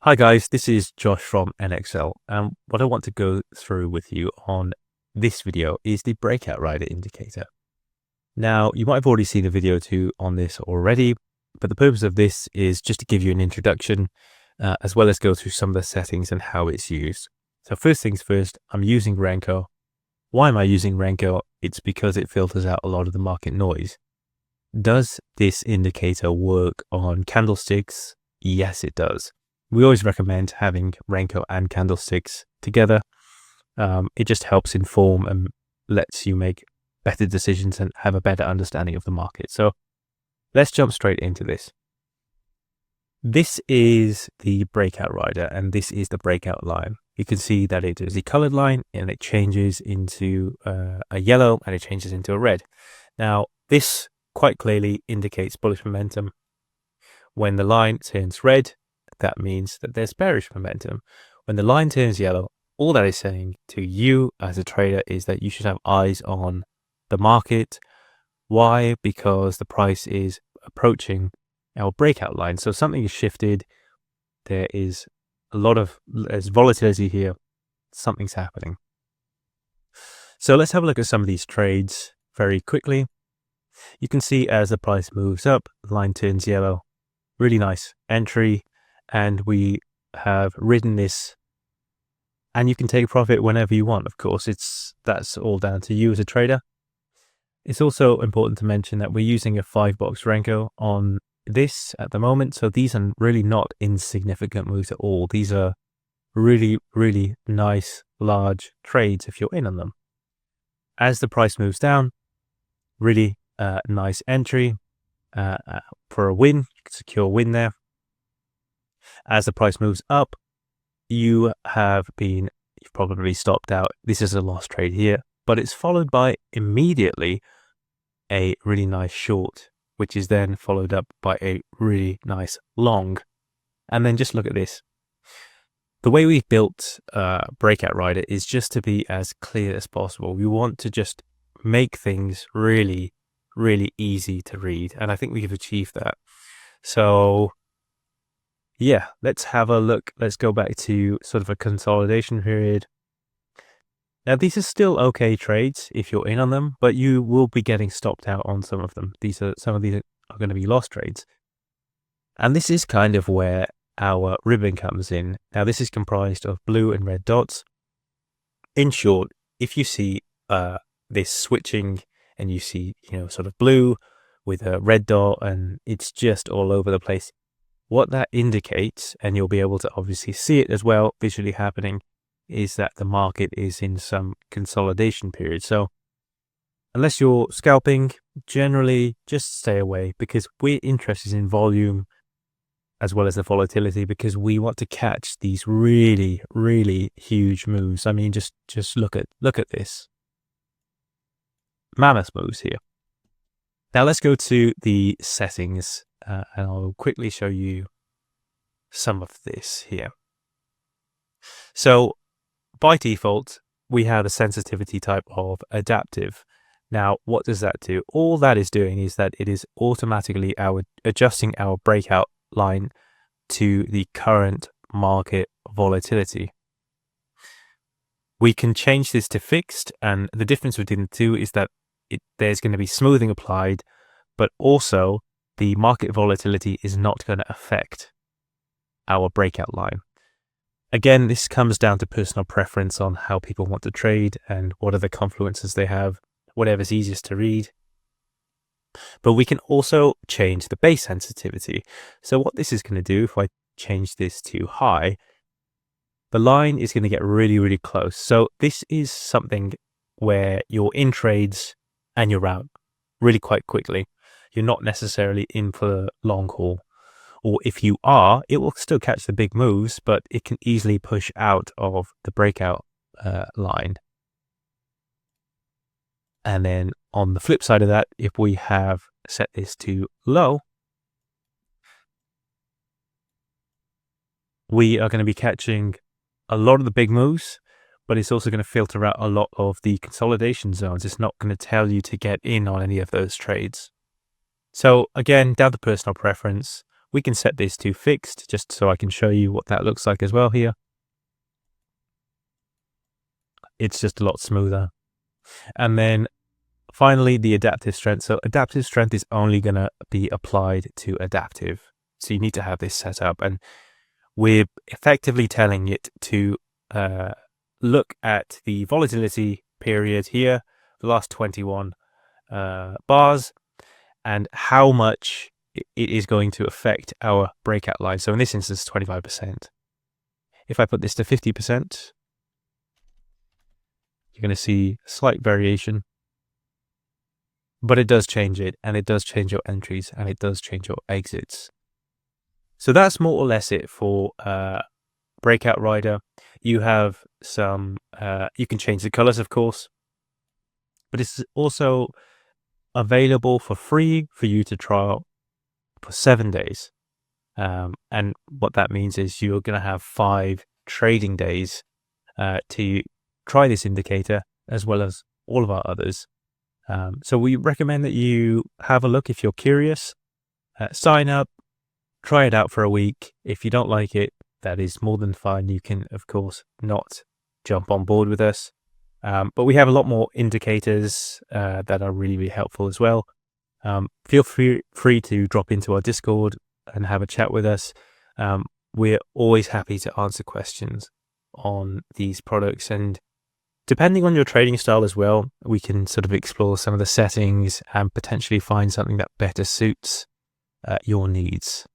Hi guys, this is Josh from ENEXSL, and what I want to go through with you on this video is the breakout rider indicator. Now, you might have already seen a video or two on this already, but the purpose of this is just to give you an introduction, as well as go through some of the settings and how it's used. So first things first, I'm using Renko. Why am I using Renko? It's because it filters out a lot of the market noise. Does this indicator work on candlesticks? Yes, it does. We always recommend having Renko and candlesticks together. It just helps inform and lets you make better decisions and have a better understanding of the market. So let's jump straight into this. This is the breakout rider, and this is the breakout line. You can see that it is a colored line, and it changes into a yellow, and it changes into a red. Now, this quite clearly indicates bullish momentum. When the line turns red, that means that there's bearish momentum. When the line turns yellow, all that is saying to you as a trader is that you should have eyes on the market. Why? Because the price is approaching our breakout line. So something is shifted. There's volatility here. Something's happening. So let's have a look at some of these trades very quickly. You can see as the price moves up, the line turns yellow. Really nice entry. And we have ridden this, and you can take profit whenever you want. Of course, that's all down to you as a trader. It's also important to mention that we're using a 5-box Renko on this at the moment. So these are really not insignificant moves at all. These are really, really nice, large trades if you're in on them. As the price moves down, really nice entry for a win, secure win there. As the price moves up, you've probably stopped out. This is a loss trade here, but it's followed by immediately a really nice short, which is then followed up by a really nice long. And then just look at this. The way we've built Breakout Rider is just to be as clear as possible. We want to just make things really, really easy to read. And I think we've achieved that. So yeah, let's have a look. Let's go back to sort of a consolidation period. Now, these are still okay trades if you're in on them, but you will be getting stopped out on some of them. Some of these are going to be loss trades. And this is kind of where our ribbon comes in. Now, this is comprised of blue and red dots. In short, if you see this switching and you see, sort of blue with a red dot and it's just all over the place, what that indicates, and you'll be able to obviously see it as well visually happening, is that the market is in some consolidation period. So unless you're scalping, generally just stay away, because we're interested in volume as well as the volatility, because we want to catch these really, really huge moves. I mean, just look at this. Mammoth moves here. Now let's go to the settings. And I'll quickly show you some of this here. So by default, we have a sensitivity type of adaptive. Now, what does that do? All that is doing is that it is automatically adjusting our breakout line to the current market volatility. We can change this to fixed, and the difference between the two is that there's going to be smoothing applied, but also the market volatility is not going to affect our breakout line. Again, this comes down to personal preference on how people want to trade and what are the confluences they have, whatever's easiest to read. But we can also change the base sensitivity. So what this is going to do, if I change this to high, the line is going to get really, really close. So this is something where you're in trades and you're out really quite quickly. You're not necessarily in for the long haul. Or if you are, it will still catch the big moves, but it can easily push out of the breakout line. And then on the flip side of that, if we have set this to low, we are going to be catching a lot of the big moves, but it's also going to filter out a lot of the consolidation zones. It's not going to tell you to get in on any of those trades. So again, down to personal preference. We can set this to fixed just so I can show you what that looks like as well here. It's just a lot smoother. And then finally, the adaptive strength. So adaptive strength is only going to be applied to adaptive. So you need to have this set up, and we're effectively telling it to look at the volatility period here, the last 21 bars, and how much it is going to affect our breakout line. So in this instance, 25%. If I put this to 50%, you're going to see a slight variation, but it does change it, and it does change your entries, and it does change your exits. So that's more or less it for Breakout Rider. You have some, you can change the colors, of course, but it's also available for free for you to trial for 7 days. And what that means is you're going to have 5 trading days to try this indicator, as well as all of our others. So we recommend that you have a look if you're curious. Sign up, try it out for a week. If you don't like it, that is more than fine. You can, of course, not jump on board with us. But we have a lot more indicators that are really, really helpful as well. Feel free to drop into our Discord and have a chat with us. We're always happy to answer questions on these products, and depending on your trading style as well, we can sort of explore some of the settings and potentially find something that better suits your needs.